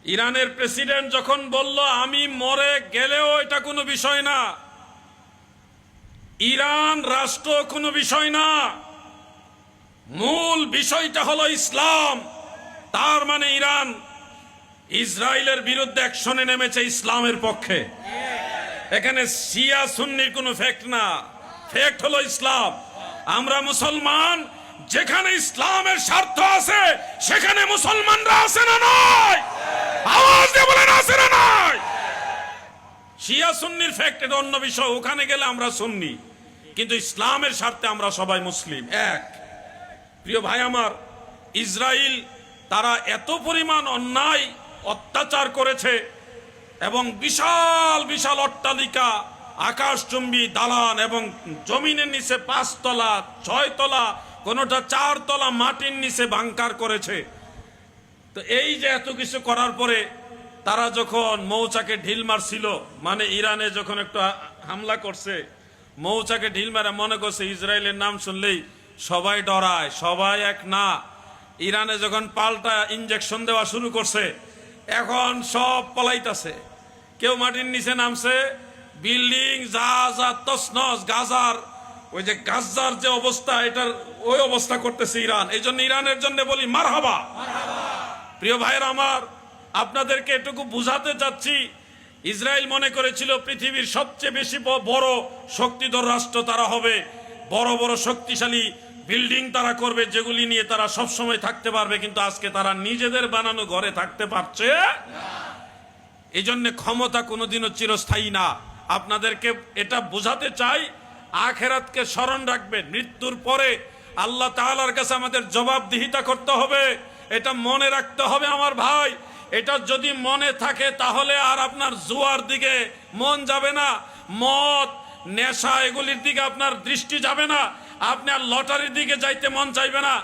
ইরানের প্রেসিডেন্ট যখন বলল আমি মরে গেলেও এটা কোনো বিষয় না, ইরান রাষ্ট্র কোনো বিষয় না, মূল বিষয়টা হলো ইসলাম, তার মানে ইরান ইসরায়েলের বিরুদ্ধে অ্যাকশনে নেমেছে ইসলামের পক্ষে। এখানে শিয়া সুন্নির কোনো ফ্যাক্ট না, ফ্যাক্ট হলো ইসলাম। আমরা মুসলমান, যেখানে ইসলামের স্বার্থ আছে সেখানে মুসলমানরা আছে না নয়? আওয়াজ দিয়ে বলেন আছে না নয়? শিয়া সুন্নির ফ্যাক্ট এটা অন্য বিষয়, ওখানে গেলে আমরা সুন্নি, কিন্তু ইসলামের স্বার্থে আমরা সবাই মুসলিম এক। প্রিয় ভাই আমার, ইসরায়েল তারা এত পরিমাণ অন্যায় অত্যাচার করেছে এবং বিশাল বিশাল অট্টালিকা, আকাশচুম্বী দালান এবং জমিনের নিচে 5 তলা 6 তলা, কোনোটা 4 তলা মাটির নিচে বাংকার করেছে। তো এই যে এত কিছু করার পরে তারা যখন মৌচাকে ঢিল মারছিল, মানে ইরানে যখন একটু হামলা করছে, মৌচাকে ঢিল মারা মনে করছে ইসরায়েলের নাম শুনলেই সবাই ডরায়, সবাই এক না। ইরানে যখন পাল্টা ইনজেকশন দেওয়া শুরু করছে, এখন সব পলাইতাছে, কেউ মাটির নিচে নামছে, বিল্ডিং যা যা তছনছ, গাজার ওই যে গাজার যে অবস্থা, এটার ওই অবস্থা করতেছে ইরান। এই জন্য ইরানের জন্য বলি মারহাবা। প্রিয় ভাইয়ের আমার, আপনাদেরকে এটুকু বুঝাতে চাচ্ছি, ইসরায়েল মনে করেছিল পৃথিবীর সবচেয়ে বেশি বড় শক্তিধর রাষ্ট্র তারা হবে, বড় বড় শক্তিশালী বিল্ডিং তারা করবে, যেগুলি নিয়ে তারা সব সময় থাকতে পারবে, কিন্তু আজকে তারা নিজেদের বানানো ঘরে থাকতে পারছে। এই জন্য ক্ষমতা কোনোদিনও চিরস্থায়ী না। আপনাদেরকে এটা বোঝাতে চাই, আখেরাতকে স্মরণ রাখবেন, মৃত্যুর পরে আল্লাহ তাআলার কাছে আমাদের জবাবদিহিতা করতে হবে, এটা মনে রাখতে হবে আমার ভাই। এটা যদি মনে থাকে তাহলে আর আপনার জুয়ার দিকে মন যাবে না, মদ নেশা এগুলির দিকে আপনার দৃষ্টি যাবে না, আপনার লটারির দিকে যাইতে মন চাইবে না।